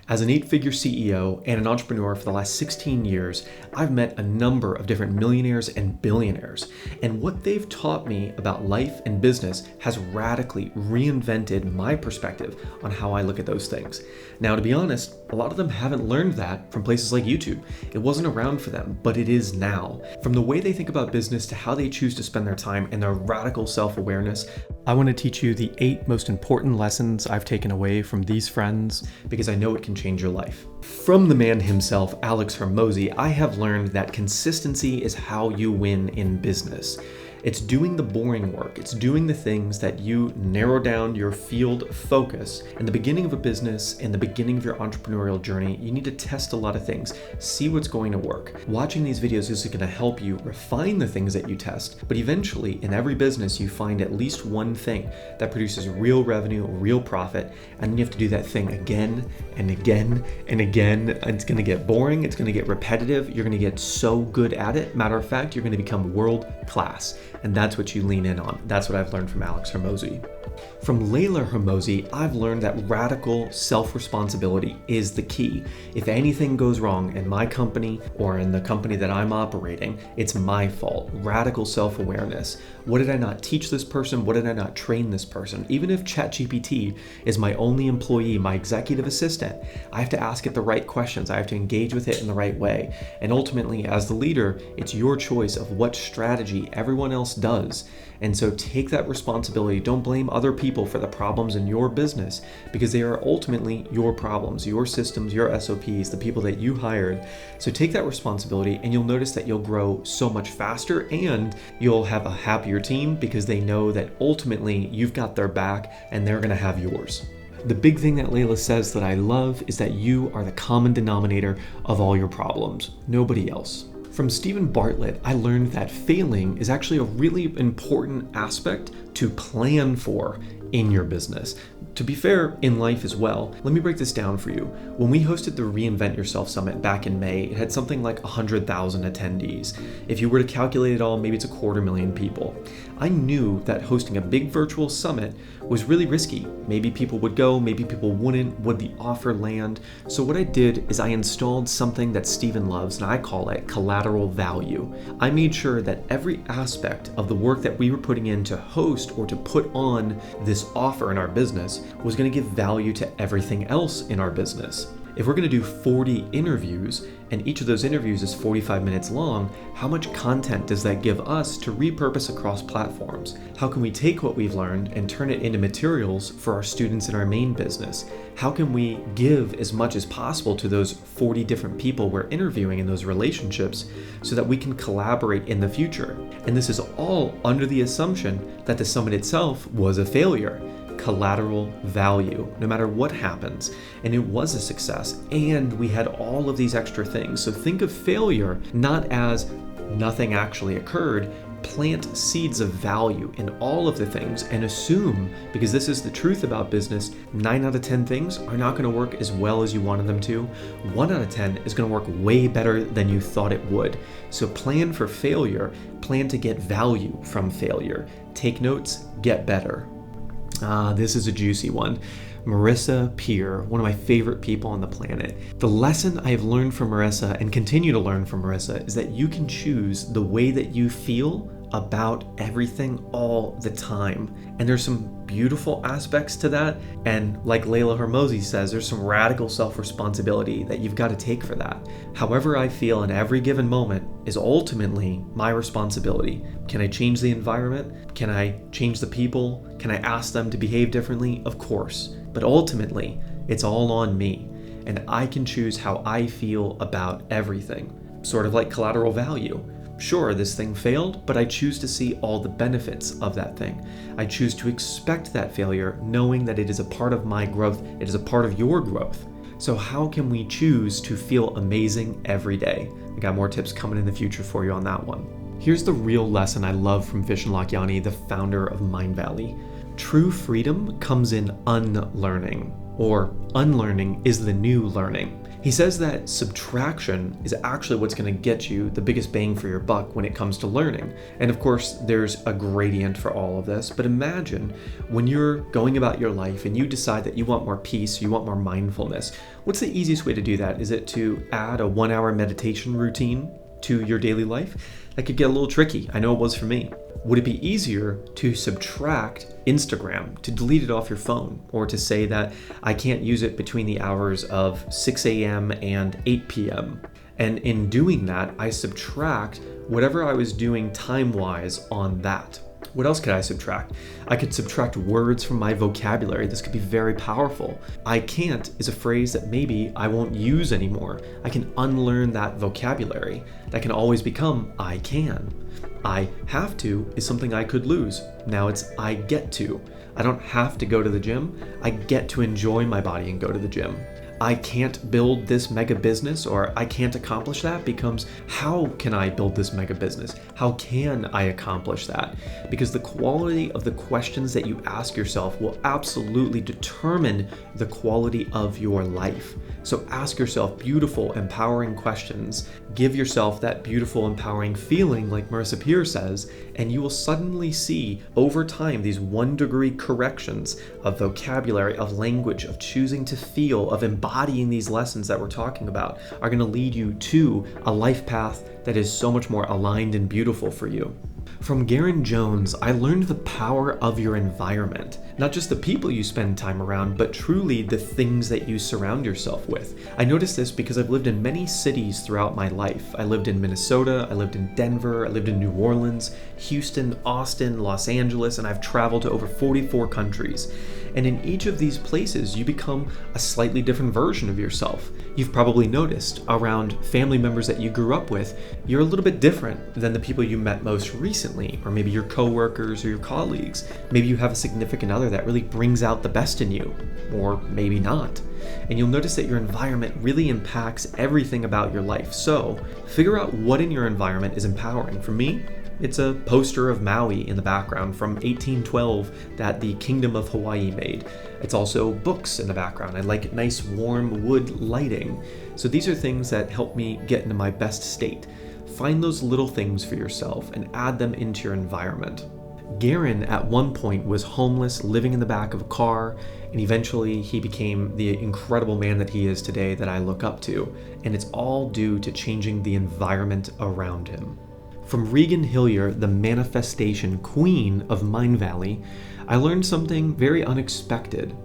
As an 8-figure CEO and an entrepreneur for the last 16 years, I've met a number of different millionaires and billionaires, and what they've taught me about life and business has radically reinvented my perspective on how I look at those things. Now, to be honest, a lot of them haven't learned that from places like YouTube. It wasn't around for them, but it is now. From the way they think about business to how they choose to spend their time and their radical self-awareness, I want to teach you the 8 most important lessons I've taken away from these friends because I know it can change your life. From the man himself, Alex Hormozi, I have learned that consistency is how you win in business. It's doing the boring work. It's doing the things that you narrow down your field focus. In the beginning of a business, in the beginning of your entrepreneurial journey, you need to test a lot of things, see what's going to work. Watching these videos is going to help you refine the things that you test, but eventually in every business, you find at least one thing that produces real revenue, real profit, and then you have to do that thing again and again and again. And it's going to get boring. It's going to get repetitive. You're going to get so good at it. Matter of fact, you're going to become world class. And that's what you lean in on. That's what I've learned from Alex Hormozi. From Layla Hormozi, I've learned that radical self-responsibility is the key. If anything goes wrong in my company or in the company that I'm operating, it's my fault. Radical self-awareness. What did I not teach this person? What did I not train this person? Even if ChatGPT is my only employee, my executive assistant, I have to ask it the right questions. I have to engage with it in the right way. And ultimately, as the leader, it's your choice of what strategy everyone else does. And so take that responsibility. Don't blame other people for the problems in your business because they are ultimately your problems, your systems, your SOPs, the people that you hired. So take that responsibility and you'll notice that you'll grow so much faster and you'll have a happier team because they know that ultimately you've got their back and they're going to have yours. The big thing that Layla says that I love is that you are the common denominator of all your problems, nobody else. From Stephen Bartlett, I learned that failing is actually a really important aspect to plan for in your business. To be fair, in life as well. Let me break this down for you. When we hosted the Reinvent Yourself Summit back in May, it had something like 100,000 attendees. If you were to calculate it all, maybe it's 250,000 people. I knew that hosting a big virtual summit was really risky. Maybe people would go, maybe people wouldn't. Would the offer land? So what I did is I installed something that Stephen loves, and I call it collateral value. I made sure that every aspect of the work that we were putting in to host or to put on this offer in our business was going to give value to everything else in our business. If we're going to do 40 interviews and each of those interviews is 45 minutes long, how much content does that give us to repurpose across platforms? How can we take what we've learned and turn it into materials for our students in our main business? How can we give as much as possible to those 40 different people we're interviewing in those relationships so that we can collaborate in the future? And this is all under the assumption that the summit itself was a failure. Collateral value, no matter what happens. And it was a success. And we had all of these extra things. So think of failure not as nothing actually occurred. Plant seeds of value in all of the things and assume, because this is the truth about business, 9 out of 10 things are not going to work as well as you wanted them to. 1 out of 10 is going to work way better than you thought it would. So plan for failure. Plan to get value from failure. Take notes, get better. This is a juicy one. Marissa Peer, one of my favorite people on the planet. The lesson I have learned from Marissa and continue to learn from Marissa is that you can choose the way that you feel about everything all the time. And there's some beautiful aspects to that. And like Layla Hormozi says, there's some radical self-responsibility that you've got to take for that. However I feel in every given moment is ultimately my responsibility. Can I change the environment? Can I change the people? Can I ask them to behave differently? Of course. But ultimately, it's all on me. And I can choose how I feel about everything. Sort of like collateral value. Sure, this thing failed, but I choose to see all the benefits of that thing. I choose to expect that failure, knowing that it is a part of my growth, it is a part of your growth. So how can we choose to feel amazing every day? I got more tips coming in the future for you on that one. Here's the real lesson I love from Vishen Lakhiani, the founder of Mindvalley. True freedom comes in unlearning. or unlearning is the new learning. He says that subtraction is actually what's going to get you the biggest bang for your buck when it comes to learning. And of course, there's a gradient for all of this, but imagine when you're going about your life and you decide that you want more peace, you want more mindfulness. What's the easiest way to do that? Is it to add a 1-hour meditation routine to your daily life? That could get a little tricky. I know it was for me. Would it be easier to subtract Instagram, to delete it off your phone, or to say that I can't use it between the hours of 6 a.m. and 8 p.m.? And in doing that, I subtract whatever I was doing time-wise on that. What else could I subtract? I could subtract words from my vocabulary. This could be very powerful. I can't is a phrase that maybe I won't use anymore. I can unlearn that vocabulary. That can always become I can. I have to is something I could lose. Now it's I get to. I don't have to go to the gym. I get to enjoy my body and go to the gym. I can't build this mega business, or I can't accomplish that, becomes how can I build this mega business? How can I accomplish that? Because the quality of the questions that you ask yourself will absolutely determine the quality of your life. So ask yourself beautiful, empowering questions. Give yourself that beautiful, empowering feeling, like Marissa Peer says, and you will suddenly see over time these 1-degree corrections of vocabulary, of language, of choosing to feel, of embodying these lessons that we're talking about are going to lead you to a life path that is so much more aligned and beautiful for you. From Garen Jones, I learned the power of your environment. Not just the people you spend time around, but truly the things that you surround yourself with. I noticed this because I've lived in many cities throughout my life. I lived in Minnesota, I lived in Denver, I lived in New Orleans, Houston, Austin, Los Angeles, and I've traveled to over 44 countries. And in each of these places, you become a slightly different version of yourself. You've probably noticed around family members that you grew up with, you're a little bit different than the people you met most recently, or maybe your coworkers or your colleagues. Maybe you have a significant other that really brings out the best in you, or maybe not. And you'll notice that your environment really impacts everything about your life. So figure out what in your environment is empowering. For me, it's a poster of Maui in the background from 1812 that the Kingdom of Hawaii made. It's also books in the background. I like nice warm wood lighting. So these are things that help me get into my best state. Find those little things for yourself and add them into your environment. Garen at one point was homeless, living in the back of a car, and eventually he became the incredible man that he is today that I look up to. And it's all due to changing the environment around him. From Regan Hillier, the manifestation queen of Mind Valley, I learned something very unexpected,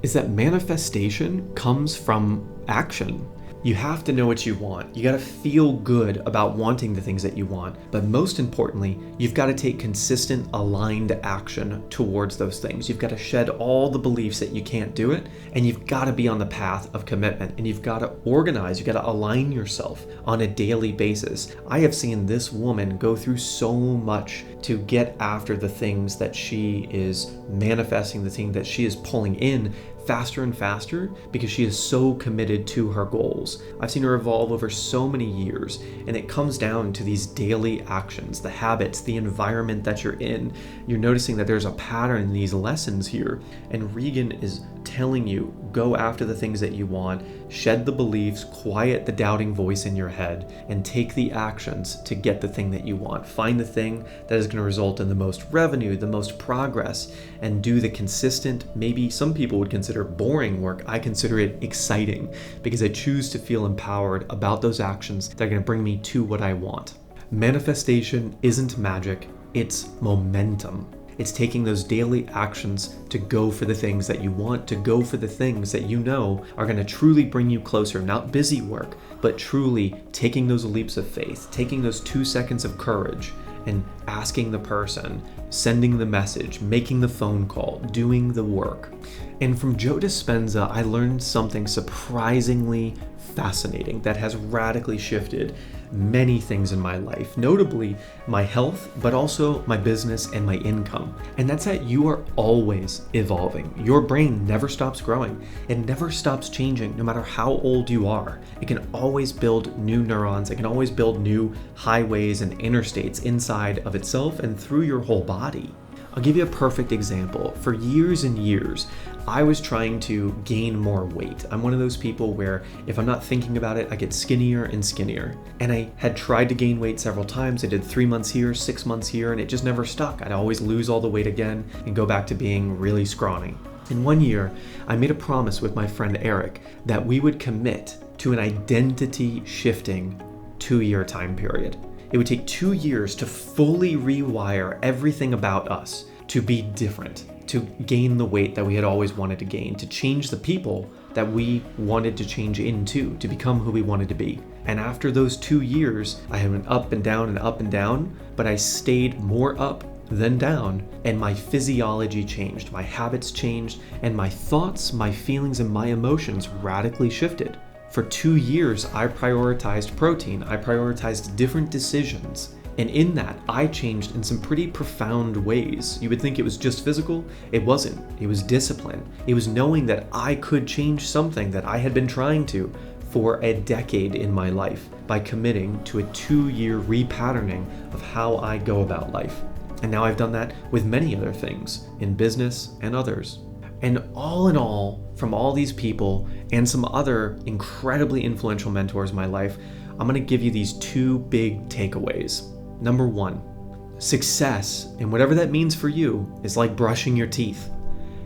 is that manifestation comes from action. You have to know what you want. You got to feel good about wanting the things that you want. But most importantly, you've got to take consistent, aligned action towards those things. You've got to shed all the beliefs that you can't do it, and you've got to be on the path of commitment, and you've got to organize, you've got to align yourself on a daily basis. I have seen this woman go through so much to get after the things that she is manifesting, the thing that she is pulling in faster and faster because she is so committed to her goals. I've seen her evolve over so many years, and it comes down to these daily actions, the habits, the environment that you're in. You're noticing that there's a pattern in these lessons here, and Regan is telling you, go after the things that you want, shed the beliefs, quiet the doubting voice in your head, and take the actions to get the thing that you want. Find the thing that is going to result in the most revenue, the most progress, and do the consistent, maybe some people would consider boring work. I consider it exciting because I choose to feel empowered about those actions that are going to bring me to what I want. Manifestation isn't magic, it's momentum. It's taking those daily actions to go for the things that you want, to go for the things that you know are going to truly bring you closer, not busy work, but truly taking those leaps of faith, taking those 2 seconds of courage and asking the person, sending the message, making the phone call, doing the work. And from Joe Dispenza, I learned something surprisingly fascinating that has radically shifted many things in my life, notably my health, but also my business and my income. And that's that you are always evolving. Your brain never stops growing. It never stops changing, no matter how old you are. It can always build new neurons. It can always build new highways and interstates inside of itself and through your whole body. I'll give you a perfect example. For years and years, I was trying to gain more weight. I'm one of those people where if I'm not thinking about it, I get skinnier and skinnier. And I had tried to gain weight several times. I did 3 months here, 6 months here, and it just never stuck. I'd always lose all the weight again and go back to being really scrawny. In 1 year, I made a promise with my friend Eric that we would commit to an identity shifting 2-year time period. It would take 2 years to fully rewire everything about us to be different, to gain the weight that we had always wanted to gain, to change the people that we wanted to change into, to become who we wanted to be. And after those 2 years, I had went up and down, but I stayed more up than down, and my physiology changed, my habits changed, and my thoughts, my feelings, and my emotions radically shifted. For 2 years, I prioritized protein. I prioritized different decisions. And in that, I changed in some pretty profound ways. You would think it was just physical. It wasn't. It was discipline. It was knowing that I could change something that I had been trying to for a decade in my life by committing to a 2-year repatterning of how I go about life. And now I've done that with many other things in business and others. And all in all, from all these people and some other incredibly influential mentors in my life, I'm going to give you these 2 big takeaways. Number 1, success, and whatever that means for you, is like brushing your teeth.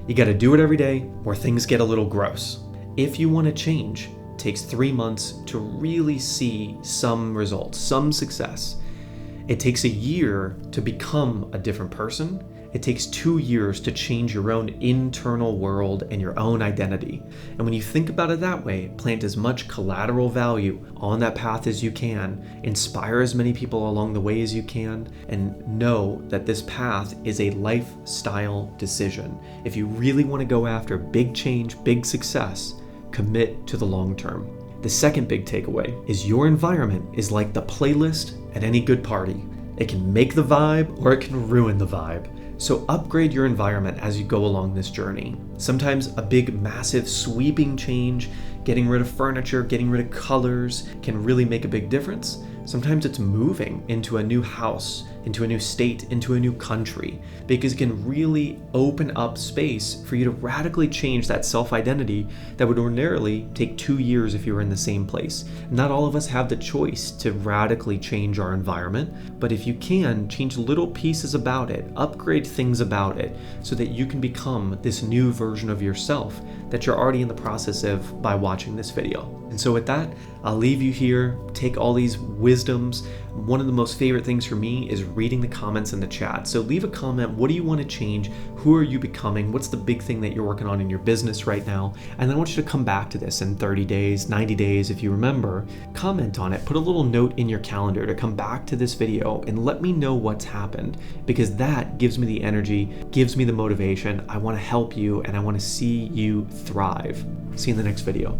You got to do it every day or things get a little gross. If you want to change, it takes 3 months to really see some results, some success. It takes a year to become a different person. It takes 2 years to change your own internal world and your own identity. And when you think about it that way, plant as much collateral value on that path as you can, inspire as many people along the way as you can, and know that this path is a lifestyle decision. If you really want to go after big change, big success, commit to the long term. The second big takeaway is your environment is like the playlist at any good party. It can make the vibe or it can ruin the vibe. So upgrade your environment as you go along this journey. Sometimes a big, massive, sweeping change, getting rid of furniture, getting rid of colors, can really make a big difference. Sometimes it's moving into a new house, into a new state, into a new country, because it can really open up space for you to radically change that self-identity that would ordinarily take 2 years if you were in the same place. Not all of us have the choice to radically change our environment, but if you can, change little pieces about it, upgrade things about it, so that you can become this new version of yourself that you're already in the process of by watching this video. And so with that, I'll leave you here, take all these wisdoms. One of the most favorite things for me is reading the comments in the chat. So leave a comment. What do you want to change? Who are you becoming? What's the big thing that you're working on in your business right now? And then I want you to come back to this in 30 days, 90 days, if you remember. Comment on it. Put a little note in your calendar to come back to this video and let me know what's happened, because that gives me the energy, gives me the motivation. I want to help you and I want to see you thrive. See you in the next video.